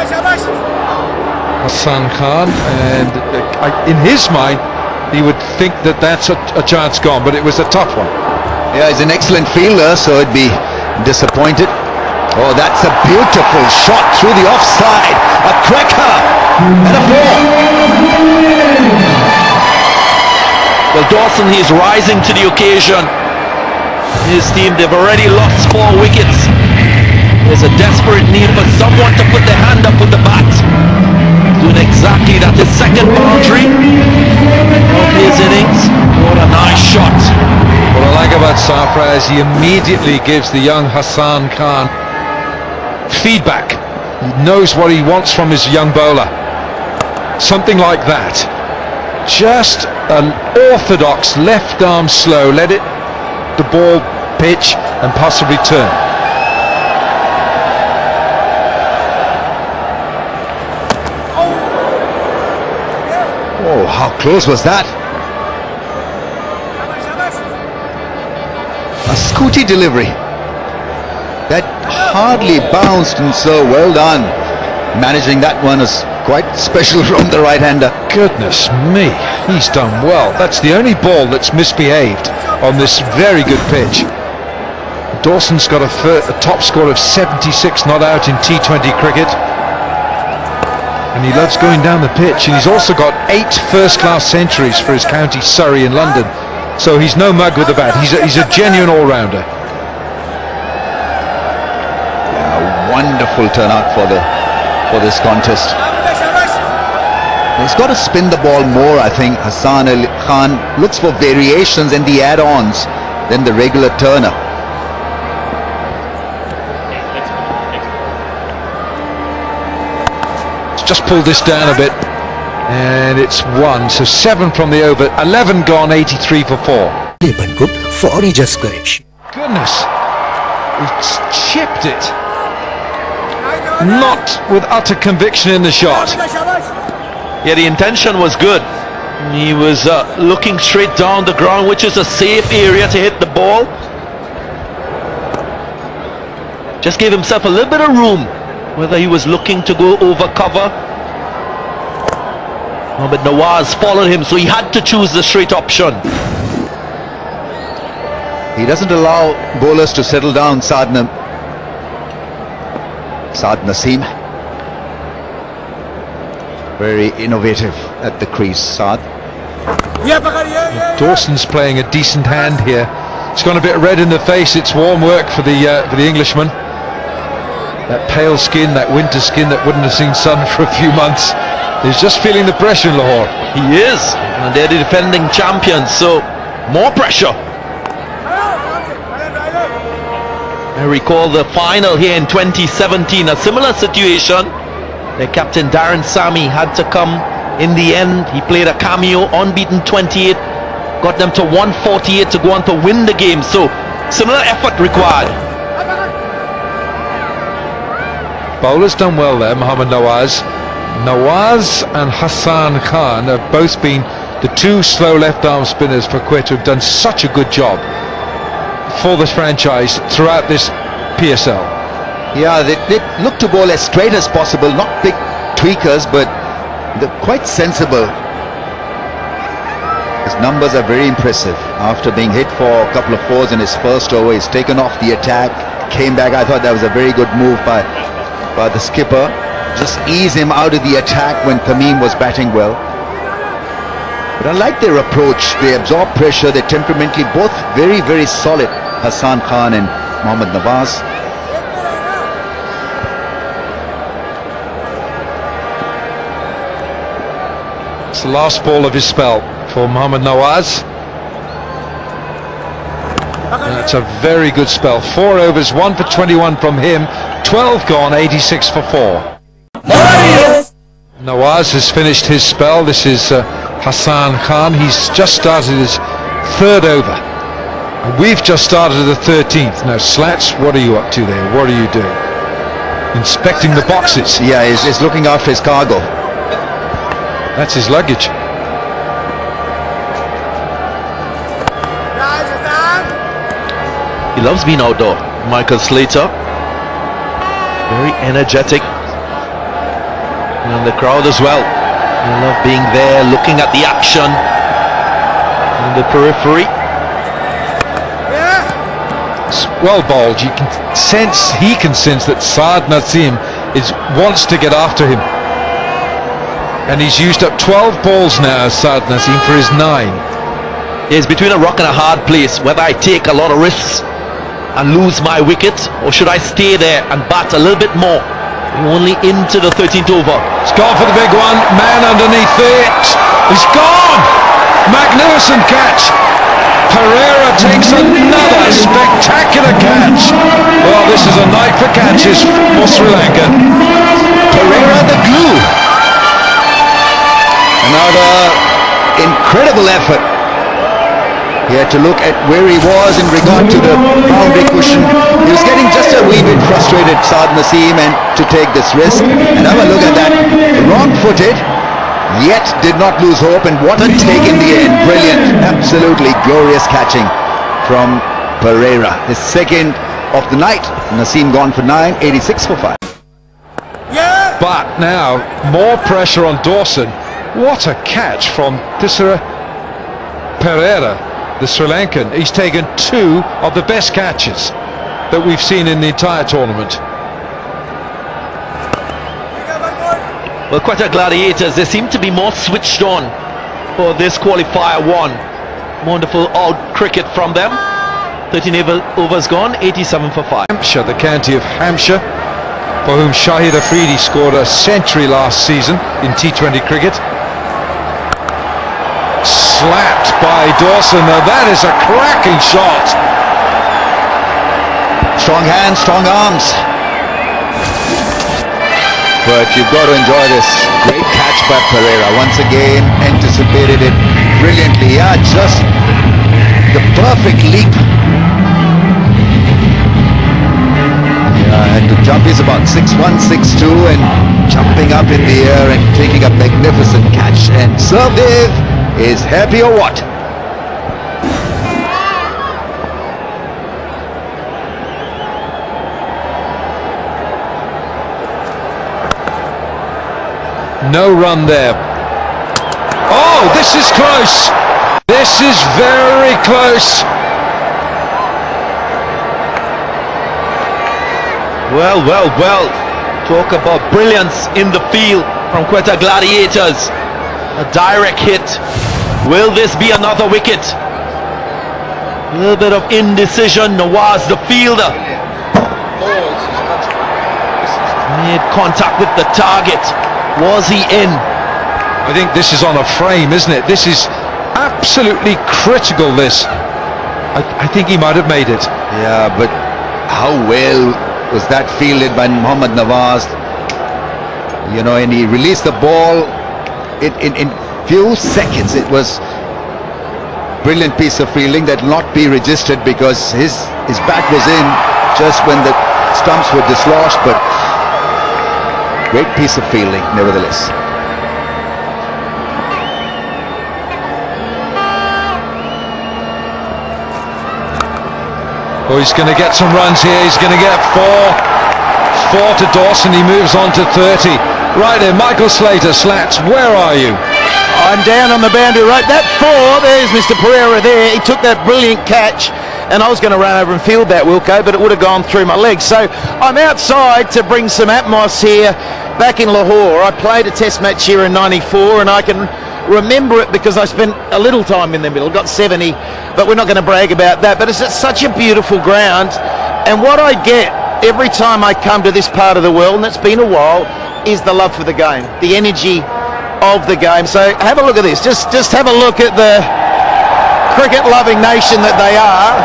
Hassan Khan, and in his mind he would think that that's a chance gone, but it was a tough one. Yeah, he's an excellent fielder, so he'd be disappointed. Oh, that's a beautiful shot through the offside, a cracker and a four. Well, Dawson, he's rising to the occasion. His team, they've already lost 4 wickets. There's a desperate need for someone to put their hand up with the bat. Doing exactly that. His second boundary of his innings. What a nice shot. What I like about Sarfraz, he immediately gives the young Hassan Khan feedback. He knows what he wants from his young bowler. Something like that. Just an orthodox left arm slow. Let the ball pitch and possibly turn. Oh, how close was that? A scooty delivery. That hardly bounced, and so well done. Managing that one is quite special from the right-hander. Goodness me, he's done well. That's the only ball that's misbehaved on this very good pitch. Dawson's got a top score of 76 not out in T20 cricket. And he loves going down the pitch, and he's also got 8 first-class centuries for his county Surrey in London. So he's no mug with the bat. He's a genuine all-rounder. Yeah, wonderful turnout for this contest. He's got to spin the ball more, I think. Hassan Khan looks for variations in the add-ons than the regular turner. Just pull this down a bit, and it's 1, so 7 from the over, 11 gone, 83 for 4. Goodness, it's chipped it. Not with utter conviction in the shot. Yeah, the intention was good. He was looking straight down the ground, which is a safe area to hit the ball. Just gave himself a little bit of room. Whether he was looking to go over cover. Oh, but Nawaz followed him, so he had to choose the straight option. He doesn't allow bowlers to settle down, Saad Naseem. Very innovative at the crease, Saad. Dawson's playing a decent hand here. It's gone a bit red in the face. It's warm work for the Englishman. That pale skin, that winter skin that wouldn't have seen sun for a few months. He's just feeling the pressure in Lahore. He is, and they're the defending champions, so more pressure. I recall the final here in 2017, a similar situation. Their captain Darren Sammy had to come in the end. He played a cameo, unbeaten 28, got them to 148 to go on to win the game, so similar effort required. Bowler's done well there, Mohammad Nawaz. Nawaz and Hassan Khan have both been the 2 slow left-arm spinners for Quetta who've done such a good job for this franchise throughout this PSL. Yeah, they look to bowl as straight as possible, not big tweakers, but they're quite sensible. His numbers are very impressive. After being hit for a couple of 4s in his first over, he's taken off the attack, came back. I thought that was a very good move by the skipper. Just ease him out of the attack when Tamim was batting well. But I like their approach. They absorb pressure. They're temperamentally both very, very solid, Hassan Khan and Mohammad Nawaz. It's the last ball of his spell for Mohammad Nawaz. That's a very good spell. 4 overs, 1 for 21 from him, 12 gone, 86 for 4. Nawaz has finished his spell. This is Hassan Khan. He's just started his 3rd over. And we've just started the 13th. Now, Slats, what are you up to there? What are you doing? Inspecting the boxes. Yeah, he's looking after his cargo. That's his luggage. He loves being outdoor. Michael Slater, very energetic. And the crowd as well. I love being there, looking at the action in the periphery. It's well bowled. You can sense, he can sense that Saad Naseem wants to get after him. And he's used up 12 balls now, Saad Naseem, for his 9. It's between a rock and a hard place, whether I take a lot of risks and lose my wicket, or should I stay there and bat a little bit more. We're only into the 13th over. He's gone for the big one. Man underneath it. He's gone. Magnificent catch. Pereira takes another spectacular catch. Well, this is a night for catches for Sri Lanka. Pereira the glue. Another incredible effort. He had to look at where he was in regard to the boundary cushion. He was getting just a wee bit frustrated, Saad Naseem, and to take this risk. And have a look at that. Wrong-footed, yet did not lose hope. And what a take in the end. Brilliant. Absolutely glorious catching from Pereira. His second of the night. Naseem gone for 9, 86 for 5. But now, more pressure on Dawson. What a catch from Tisera Pereira, the Sri Lankan. He's taken 2 of the best catches that we've seen in the entire tournament. Well, Quetta Gladiators, they seem to be more switched on for this qualifier 1. Wonderful out cricket from them. 13 overs gone, 87 for 5. Hampshire, the county of Hampshire, for whom Shahid Afridi scored a century last season in T20 cricket. Slapped by Dawson. Now that is a cracking shot. Strong hands, strong arms. But you've got to enjoy this. Great catch by Pereira. Once again, anticipated it brilliantly. Yeah, just the perfect leap. Yeah, and the jump is about 6'1", 6'2", and jumping up in the air and taking a magnificent catch. And Serve is happy or what? No run there. Oh, this is close. This is very close. Well. Talk about brilliance in the field from Quetta Gladiators. A direct hit. Will this be another wicket? A little bit of indecision. Nawaz, the fielder, made contact with the target. Was he in? I think this is on a frame, isn't it? This is absolutely critical, this. I think he might have made it. Yeah, but how well was that fielded by Mohammad Nawaz? You know, and he released the ball in few seconds. It was brilliant piece of fielding that will not be registered because his bat was in just when the stumps were dislodged, but great piece of fielding nevertheless. Oh, he's going to get some runs here. He's going to get 4 to Dawson. He moves on to 30. Right there, Michael Slater. Slats, where are you? I'm down on the boundary right. That 4, there's Mr. Pereira there. He took that brilliant catch, and I was going to run over and field that, Wilco, but it would have gone through my legs. So I'm outside to bring some atmos here back in Lahore. I played a test match here in '94, and I can remember it because I spent a little time in the middle, got 70, but we're not going to brag about that. But it's such a beautiful ground, and what I get every time I come to this part of the world, and it's been a while, is the love for the game, the energy of the game. So have a look at this. Just have a look at the cricket-loving nation that they are,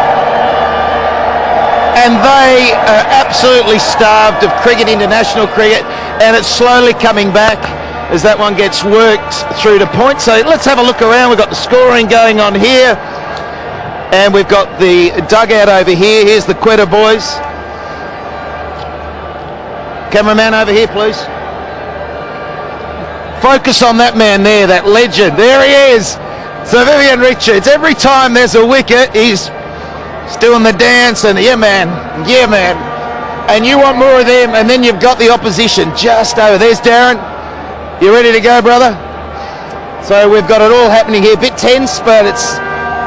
and they are absolutely starved of cricket, international cricket, and it's slowly coming back as that one gets worked through to points. So let's have a look around. We've got the scoring going on here, and we've got the dugout over here. Here's the Quetta boys. Cameraman over here, please. Focus on that man there, that legend. There he is. So Vivian Richards, every time there's a wicket, he's doing the dance and yeah man, and you want more of them, and then you've got the opposition just over. There's Darren. You ready to go, brother? So we've got it all happening here. Bit tense, but it's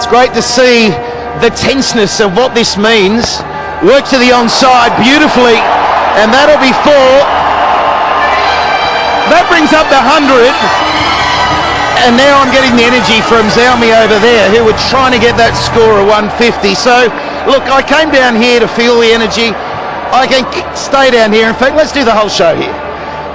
great to see the tenseness of what this means. Work to the onside beautifully, and that'll be 4. That brings up the 100, and now I'm getting the energy from Xiaomi over there, who were trying to get that score of 150. So, look, I came down here to feel the energy. I can stay down here. In fact, let's do the whole show here.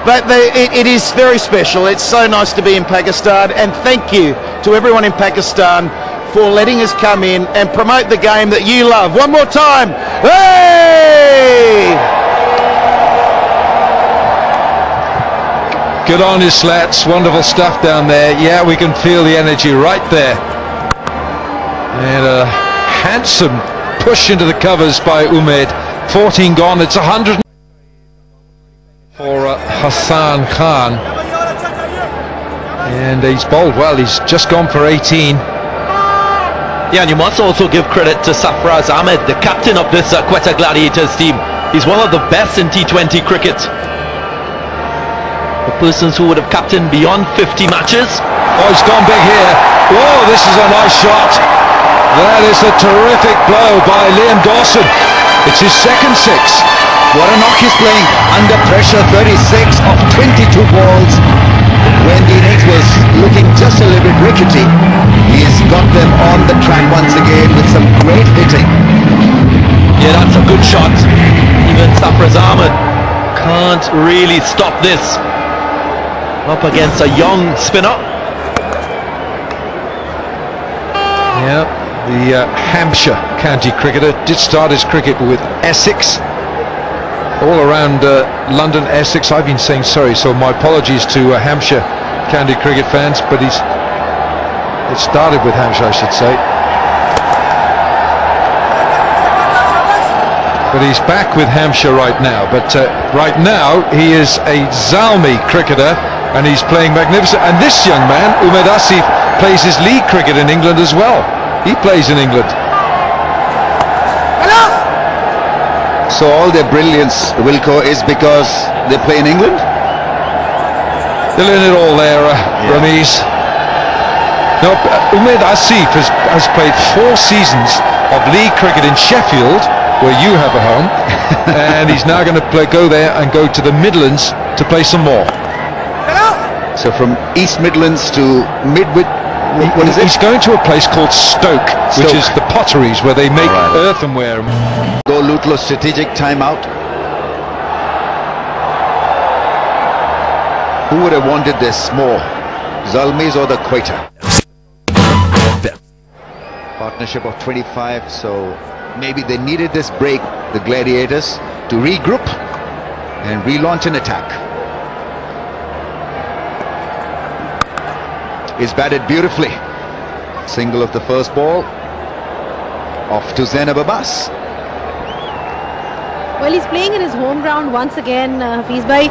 But it is very special. It's so nice to be in Pakistan, and thank you to everyone in Pakistan for letting us come in and promote the game that you love. One more time. Hey! Good on you, Slats. Wonderful stuff down there. Yeah, we can feel the energy right there. And a handsome push into the covers by Umaid. 14 gone. It's 100 for Hassan Khan. And he's bowled well. He's just gone for 18. Yeah, and you must also give credit to Sarfraz Ahmed, the captain of this Quetta Gladiators team. He's one of the best in T20 cricket. The persons who would have captained beyond 50 matches. Oh, he's gone big here. Whoa, this is a nice shot. That is a terrific blow by Liam Dawson. It's his second 6. What a knock he's playing. Under pressure, 36 of 22 balls. When the innings was looking just a little bit rickety, he's got them on the track once again with some great hitting. Yeah, that's a good shot. Even Sarfraz Ahmed can't really stop this. Up against a young spinner. Yeah, the Hampshire county cricketer did start his cricket with Essex. All around London, Essex. I've been saying sorry, so my apologies to Hampshire county cricket fans, but it started with Hampshire, I should say. But he's back with Hampshire right now. But right now he is a Zalmi cricketer, and he's playing magnificent. And this young man, Umaid Asif, plays his league cricket in England as well. He plays in England. So all their brilliance, Wilco, is because they play in England? They're in it all there, Ramiz. No, Umaid Asif has played 4 seasons of league cricket in Sheffield, where you have a home, and he's now going to go there and go to the Midlands to play some more. So from East Midlands to what is it? He's going to a place called Stoke, which is the potteries where they make earthenware. Go Lutlo strategic timeout. Who would have wanted this more? Zalmis or the Quetta? Partnership of 25, so maybe they needed this break, the Gladiators, to regroup and relaunch an attack. He's batted beautifully. Single of the first ball. Off to Zainab Abbas. Well, he's playing in his home ground once again, Hafiz bhai.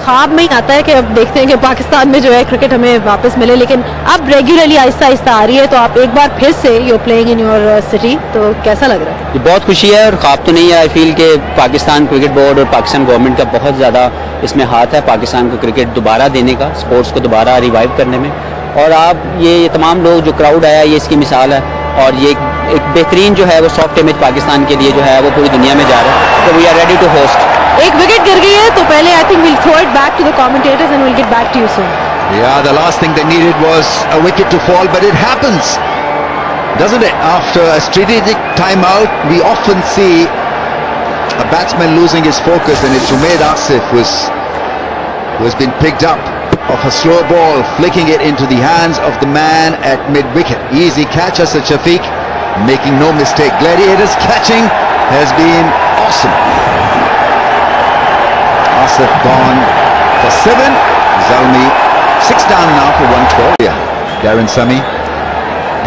ख्वाब में ही आता है कि अब देखते हैं कि पाकिस्तान में जो है क्रिकेट हमें वापस मिले, लेकिन अब रेगुलरली आहिस्ता आहिस्ता आ रही है. तो आप एक बार फिर से you playing in your city, तो कैसा लग रहा है? ये बहुत खुशी है और ख्वाब तो नहीं है. आई फील कि पाकिस्तान क्रिकेट बोर्ड और पाकिस्तान गवर्नमेंट का बहुत ज़्यादा इसमें हाथ है पाकिस्तान को क्रिकेट दोबारा देने का, स्पोर्ट्स को दोबारा रिवाइव करने में. और आप ये तमाम लोग जो क्राउड आया, ये इसकी मिसाल है. और ये एक बेहतरीन जो है वो सॉफ्ट इमेज पाकिस्तान के लिए जो है वो पूरी दुनिया में जा रहा है. तो we are ready to host. एक विकेट गिर गई है, तो पहले I think will throw it back to the commentators and will get back to you soon. Yeah, the last thing they needed was a wicket to fall, but it happens, doesn't it? After a strategic timeout, we often see a batsman losing his focus, and it's Umaid Asif who has been picked up off a slow ball, flicking it into the hands of the man at mid-wicket. Easy catch, Asad Shafiq, making no mistake. Gladiators catching has been awesome. Asif gone for 7. Zalmi 6 down now for 112. Yeah, Darren Sami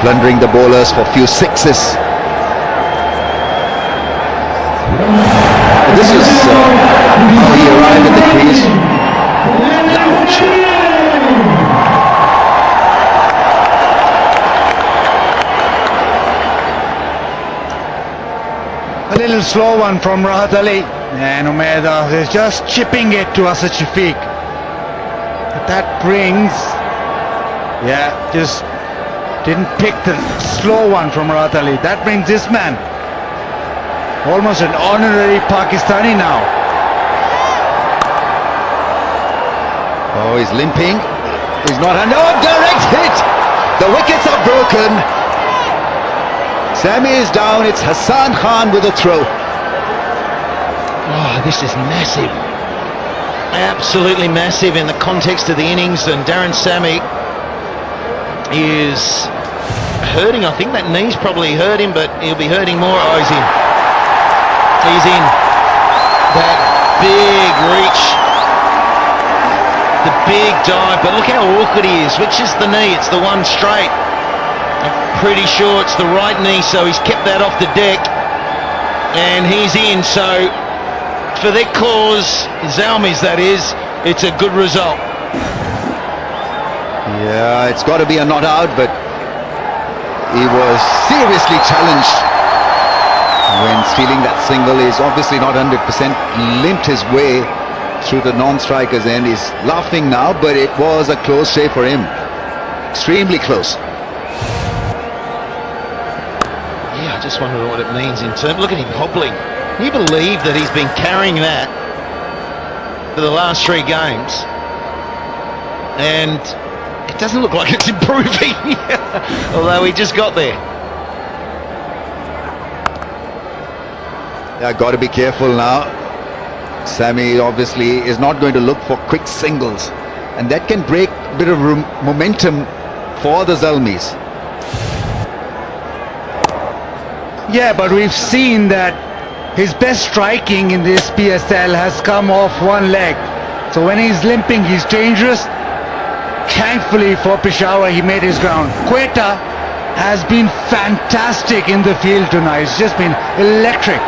plundering the bowlers for few sixes. This is how he arrived at the crease. Ouch. A little slow one from Rahat Ali, and Umaid is just chipping it to Asad Shafiq. That brings, yeah, just didn't pick the slow one from Murat Ali. That brings this man almost an honorary Pakistani now. Oh, he's limping. He's not under. Oh, direct hit. The wickets are broken. Sami is down. It's Hassan Khan with a throw. Oh, this is massive. Absolutely massive in the context of the innings, and Darren Sammy is hurting. I think that knee's probably hurt him, but he'll be hurting more. Oh, he's in. He's in. That big reach. The big dive, but look how awkward he is. Which is the knee? It's the one straight. I'm pretty sure it's the right knee, so he's kept that off the deck. And he's in, so for their cause, Zalmi's that is, it's a good result. Yeah, it's got to be a not out, but he was seriously challenged when stealing that single. He's obviously not 100%, limped his way through the non-strikers end. He's laughing now, but it was a close shave for him. Extremely close. Yeah, I just wonder what it means in terms. Look at him hobbling. Can you believe that he's been carrying that for the last 3 games? And it doesn't look like it's improving, although he just got there. Yeah, got to be careful now. Sami obviously is not going to look for quick singles, and that can break a bit of momentum for the Zalmis. Yeah, but we've seen that his best striking in this PSL has come off one leg. So when he's limping, he's dangerous. Thankfully for Peshawar, he made his ground. Quetta has been fantastic in the field tonight. It's just been electric.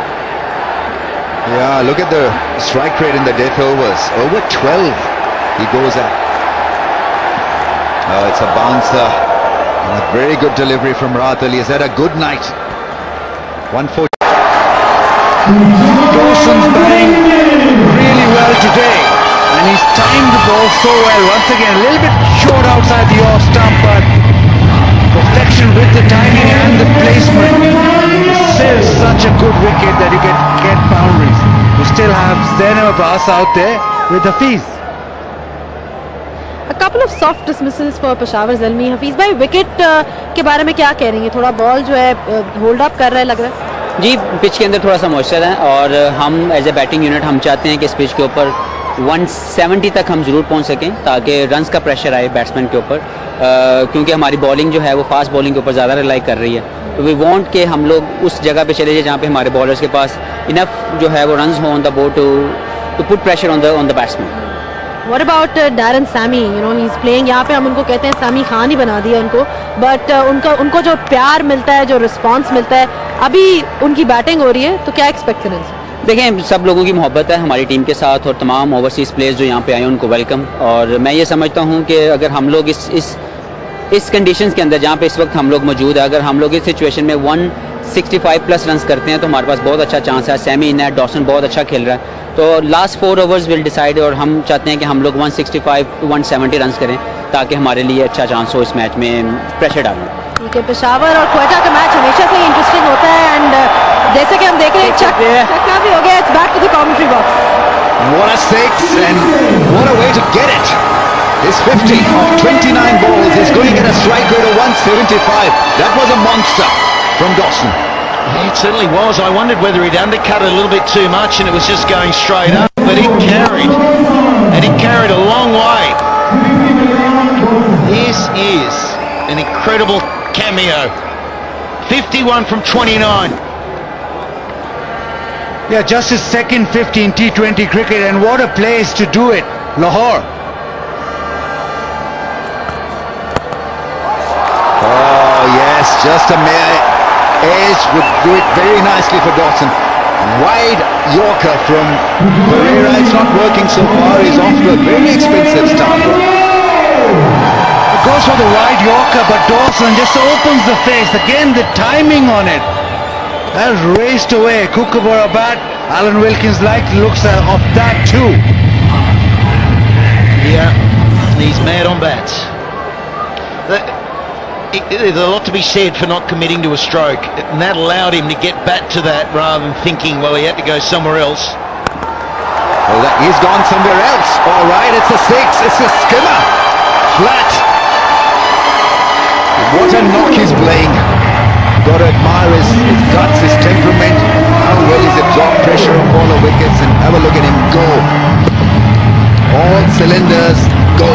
Yeah, look at the strike rate in the death overs. Over 12 he goes at. Oh, it's a bouncer. And a very good delivery from Murat Ali. He's had a good night. 140. Dawson's batting really well today, and he's timed the ball so well. Once again, a little bit short outside the off stump, but perfection with the timing and the placement. It's still such a good wicket that you can get boundaries. You still have Zainab Abbas out there with Hafiz. A couple of soft dismissals for Peshawar Zalmi. Hafiz भाई wicket के बारे में क्या कह रही हैं? थोड़ा ball जो है होल्ड अप कर रहा है लग रहा है. जी, पिच के अंदर थोड़ा सा मॉइस्चर है, और हम एज ए बैटिंग यूनिट हम चाहते हैं कि इस पिच के ऊपर 170 तक हम ज़रूर पहुंच सकें, ताकि रन्स का प्रेशर आए बैट्समैन के ऊपर, क्योंकि हमारी बॉलिंग जो है वो फास्ट बॉलिंग के ऊपर ज़्यादा रिलाई कर रही है. तो वी वांट कि हम लोग उस जगह पे चले जाए जहाँ पे हमारे बॉलर्स के पास इनफ जो है वो रन्स हो on the board to put pressure on the batsman. What about Darren Sammy? You know, he's playing. यहाँ पे हम उनको कहते हैं सामी खान ही बना दिया उनको, बट उनको जो प्यार मिलता है, जो रिस्पांस मिलता है, अभी उनकी बैटिंग हो रही है, तो क्या एक्सपेक्ट करें? देखें, सब लोगों की मोहब्बत है हमारी टीम के साथ, और तमाम ओवरसीज़ प्लेयर्स जो यहाँ पे आए उनको वेलकम. और मैं ये समझता हूँ कि अगर हम लोग इस कंडीशंस के अंदर जहाँ पे इस वक्त हम लोग मौजूद है, अगर हम लोग इस सिचुएशन में 165 प्लस रन करते हैं तो हमारे पास बहुत अच्छा चांस है. सैमी इन है, डॉसन बहुत अच्छा खेल रहा है, तो लास्ट 4 ओवर्स विल डिसाइड, और हम चाहते हैं कि हम लोग 165 to 170 रन करें ताकि हमारे लिए अच्छा चांस हो इस मैच में प्रेशर डालने. ठीक है, पेशावर और क्वेटा का मैच हमेशा से इंटरेस्टिंग होता है, एंड जैसे कि हम देख रहे हैं छक्का भी हो गया. It's back to the commentary box. What a 6, and what a way to get it. His 50 of 29 balls is going at a strike rate of 175. That was a monster from Dawson. Yeah, it certainly was. I wondered whether he'd undercut it a little bit too much and it was just going straight up, but it carried, and it carried a long way. This is an incredible cameo. 51 from 29. Yeah, just his second 50 in T20 cricket, and what a place to do it. Lahore. Oh yes, just a mere edge would do it very nicely for Dawson. Wide Yorker from Pereira. It's not working so far. He's off to a very expensive start. It goes for the wide Yorker, but Dawson just opens the face. Again, the timing on it. That's raced away. Kookaburra bat. Alan Wilkins like looks of that too. Yeah, he's mad on bats. There's a lot to be said for not committing to a stroke, and that allowed him to get back to that rather than thinking, well, he had to go somewhere else. Well, he's gone somewhere else. All right, it's a 6. It's a skimmer. Flat. What a knock he's playing. Got to admire his guts, his temperament, how well he's absorbed pressure of all the wickets, and have a look at him go. All cylinders go.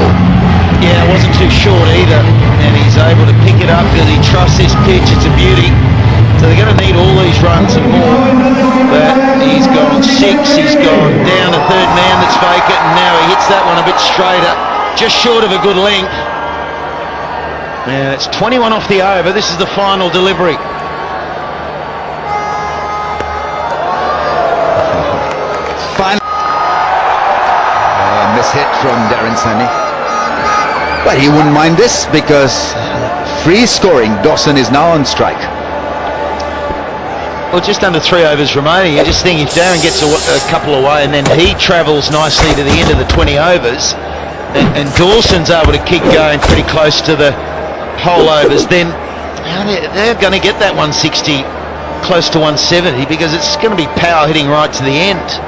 Yeah, it wasn't too short either, and he's able to pick it up because he trusts this pitch. It's a beauty. So they're going to need all these runs and more. But he's gone 6, he's gone down a third man that's vacant, and now he hits that one a bit straighter, just short of a good length. Now it's 21 off the over. This is the final delivery. Final miss-hit from Darren Sammy. But he wouldn't mind this because free scoring. Dawson is now on strike. Well, just under 3 overs remaining. You just think if Darren gets a couple away and then he travels nicely to the end of the 20 overs and Dawson's able to keep going pretty close to the whole overs, then they're going to get that 160 close to 170 because it's going to be power hitting right to the end.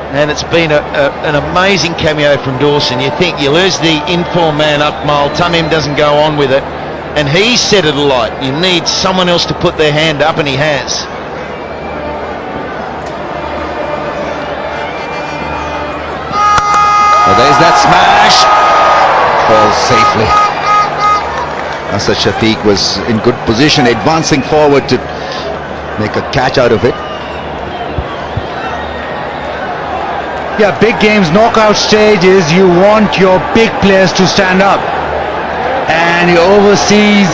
And it's been an amazing cameo from Dawson. You think you lose the inform man Akmal, Tamim doesn't go on with it, and he said it a lot. You need someone else to put their hand up, and he has. Well, there's that smash. Falls safely. Asad Shafiq was in good position, advancing forward to make a catch out of it. Yeah, big games, knockout stages, you want your big players to stand up. And your overseas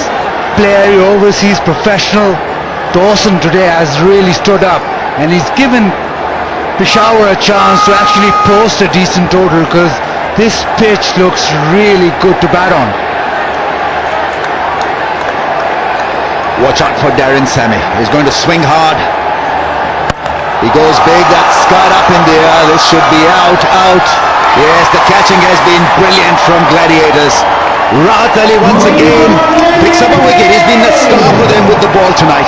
player, your overseas professional, Dawson today has really stood up. And he's given Peshawar a chance to actually post a decent total because this pitch looks really good to bat on. Watch out for Darren Sammy. He's going to swing hard. He goes big, that's cut up in the air. This should be out. Yes, the catching has been brilliant from Gladiators. Rahat Ali once again picks up a wicket. He's been the star for them with the ball tonight.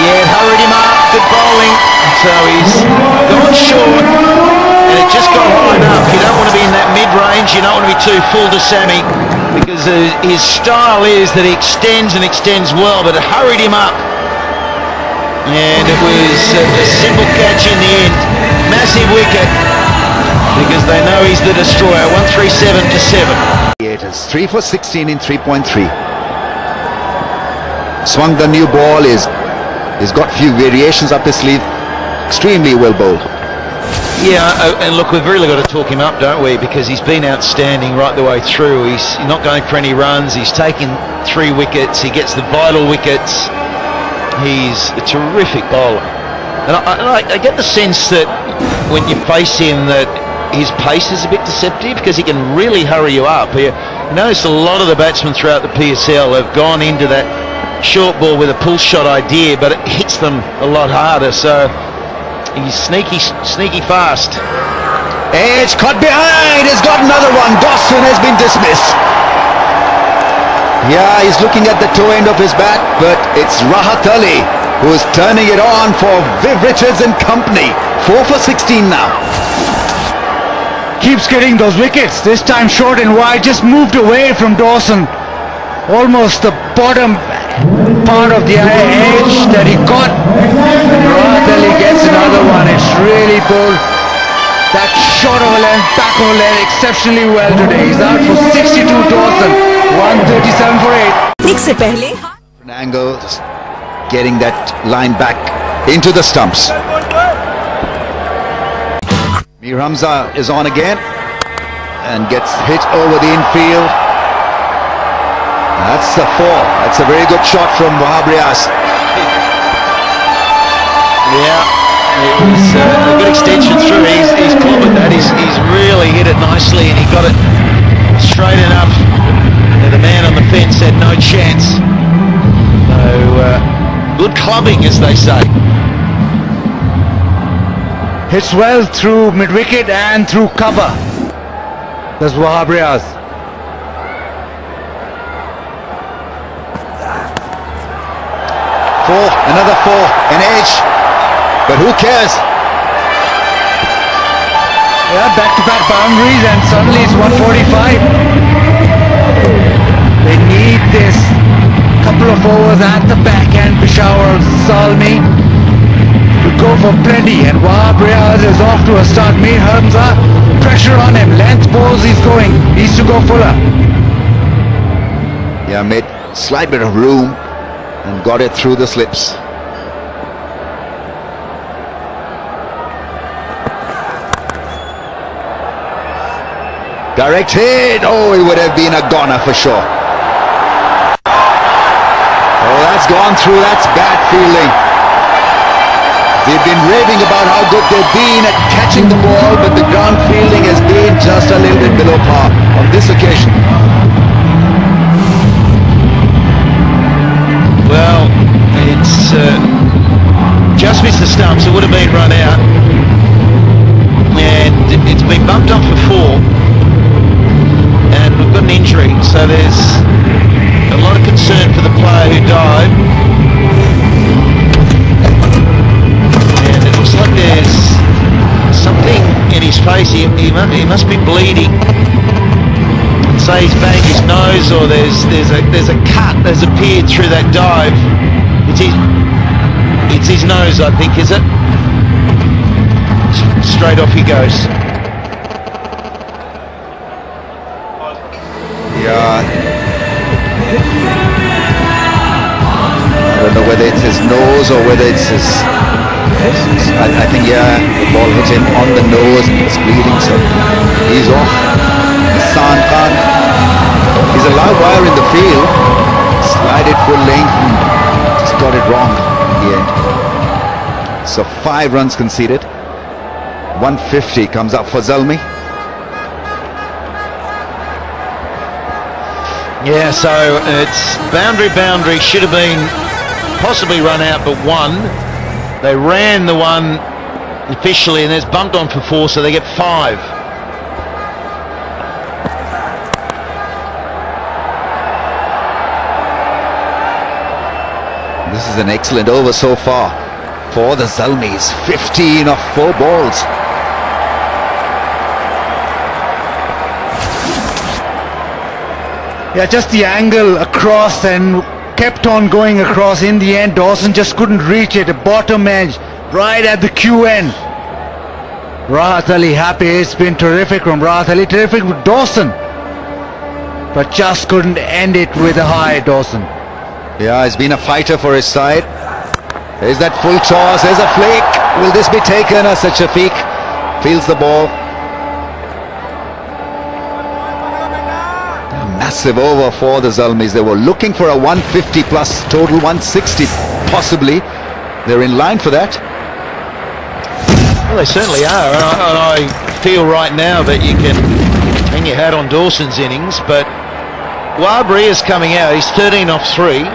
Yeah, it hurried him up, good bowling. So he's gone short, and it just got high enough. You don't want to be in that mid-range, you don't want to be too full to Sammy, because his style is that he extends and extends well, but it hurried him up. And it was a simple catch in the end. Massive wicket, because they know he's the destroyer. 137 to 7. It is 3 for 16 in 3.3. Swung the new ball. He's got few variations up his sleeve. Extremely well bowled. Yeah, and look, we've really got to talk him up, don't we? Because he's been outstanding right the way through. He's not going for any runs. He's taken 3 wickets. He gets the vital wickets. He's a terrific bowler, and I get the sense that when you face him that his pace is a bit deceptive because he can really hurry you up. You notice a lot of the batsmen throughout the PSL have gone into that short ball with a pull shot idea, but it hits them a lot harder, so he's sneaky fast. Edge caught behind, he's got another one. Dawson has been dismissed. Yeah, he's looking at the toe end of his bat, but it's Rahat Ali who is turning it on for Viv Richards and company. 4 for 16 now. Keeps getting those wickets, this time short and wide, just moved away from Dawson. Almost the bottom part of the edge that he got. And Rahat Ali gets another one. It's really bowled that short of a length, back of a length exceptionally well today. He's out for 62, Dawson. 137 for 8. An angle, just getting that line back into the stumps. Mir Hamza is on again and gets hit over the infield. That's a 4. That's a very good shot from Wahab Riaz. Yeah, it was a good extension through. He's clobbered that. He's really hit it nicely, and he got it straight enough. The man on the fence had no chance. So, good clubbing, as they say. Hits well through mid-wicket and through cover. That's Wahab Riaz. Another 4, an edge, but who cares? Yeah, back-to-back boundaries, and suddenly it's 145. They need this couple of overs at the back end. Peshawar Zalmi to go for plenty, and Wahab Riaz is off to a start. Mir Hamza, pressure on him, length balls he's going, needs to go fuller. Yeah, made slight bit of room and got it through the slips. Direct hit. Oh, it would have been a goner for sure. Oh, that's gone through. That's bad fielding. They've been raving about how good they've been at catching the ball, but the ground fielding has been just a little bit below par on this occasion. Well, it's just missed the stumps. It would have been run out, and it's been bumped up for 4, and we've got an injury, so there's a lot of concern for the player who died, and it looks like there's something in his face. He must be bleeding. Say he's banged his nose, or there's a cut that's appeared through that dive. It's his nose, I think, is it? Straight off he goes. Yeah. I don't know whether it's his nose or whether it's his... I think, yeah, the ball hit him on the nose and it's bleeding, so he's off. Hassan Khan, he's a live wire in the field, slided full length and just got it wrong in the end. So 5 runs conceded, 150 comes up for Zalmi. Yeah, so it's boundary, should have been possibly run out, but 1. They ran the 1 officially, and there's bumped on for 4, so they get 5. This is an excellent over so far for the Zalmis. 15 off 4 balls. Yeah, just the angle across, and kept on going across. In the end, Dawson just couldn't reach it. Bottom edge, right at the Q end. Rahat Ali happy. It's been terrific from Rahat Ali. Terrific with Dawson, but just couldn't end it with a high, Dawson. Yeah, he's been a fighter for his side. There's that full toss. There's a flick. Will this be taken as a Shafiq feels the ball? A massive over for the Zalmis. They were looking for a 150 plus total, 160 possibly. They're in line for that. Well, they certainly are, and I feel right now that you can hang your hat on Dawson's innings, but Wabri is coming out. He's 13 off 3.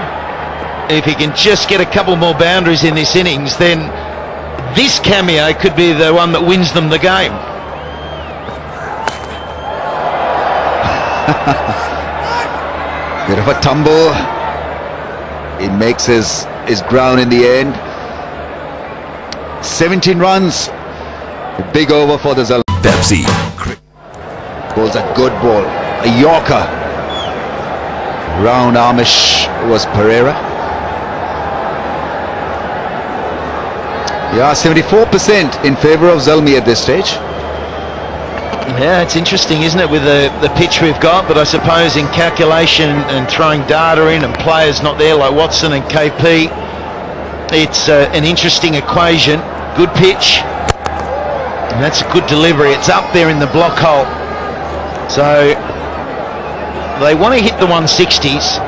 If he can just get a couple more boundaries in this innings, then this cameo could be the one that wins them the game. Bit of a tumble. He makes his ground in the end. 17 runs. A big over for the Zal. Pepsi. Bowls a good ball. A Yorker. Round armish was Pereira. Yeah, 74% in favour of Zalmi at this stage. Yeah, it's interesting, isn't it, with the pitch we've got, but I suppose in calculation and throwing data in and players not there like Watson and KP, it's an interesting equation. Good pitch, and that's a good delivery. It's up there in the block hole. So they want to hit the 160s.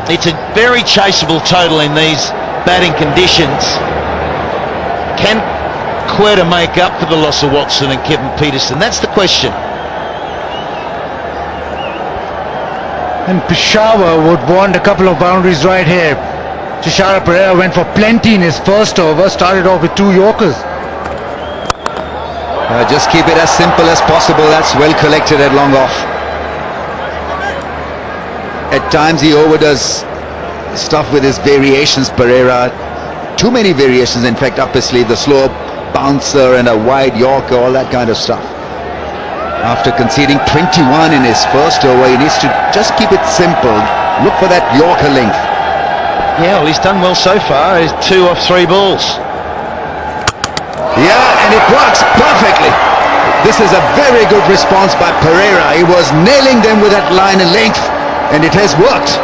It's a very chaseable total in these batting conditions. Can Quetta make up for the loss of Watson and Kevin Peterson? That's the question. And Peshawar would want a couple of boundaries right here. Chishara Pereira went for plenty in his first over, started off with 2 Yorkers. Just keep it as simple as possible. That's well collected at long off. At times he overdoes stuff with his variations, Pereira. Too many variations, in fact, up his sleeve. The slow bouncer and a wide Yorker, all that kind of stuff. After conceding 21 in his first over, he needs to just keep it simple. Look for that Yorker length. Yeah, well, he's done well so far. He's 2 off 3 balls. Yeah, and it works perfectly. This is a very good response by Pereira. He was nailing them with that line and length, and it has worked.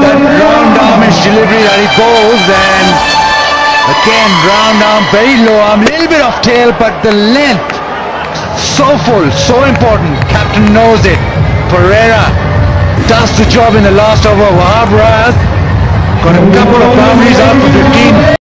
That round armish delivery that he goes, and again round arm, very low arm, little bit off tail, but the length so full, so important. Captain knows it. Pereira does the job in the last over. Wahab Raz got a couple of boundaries out for 15.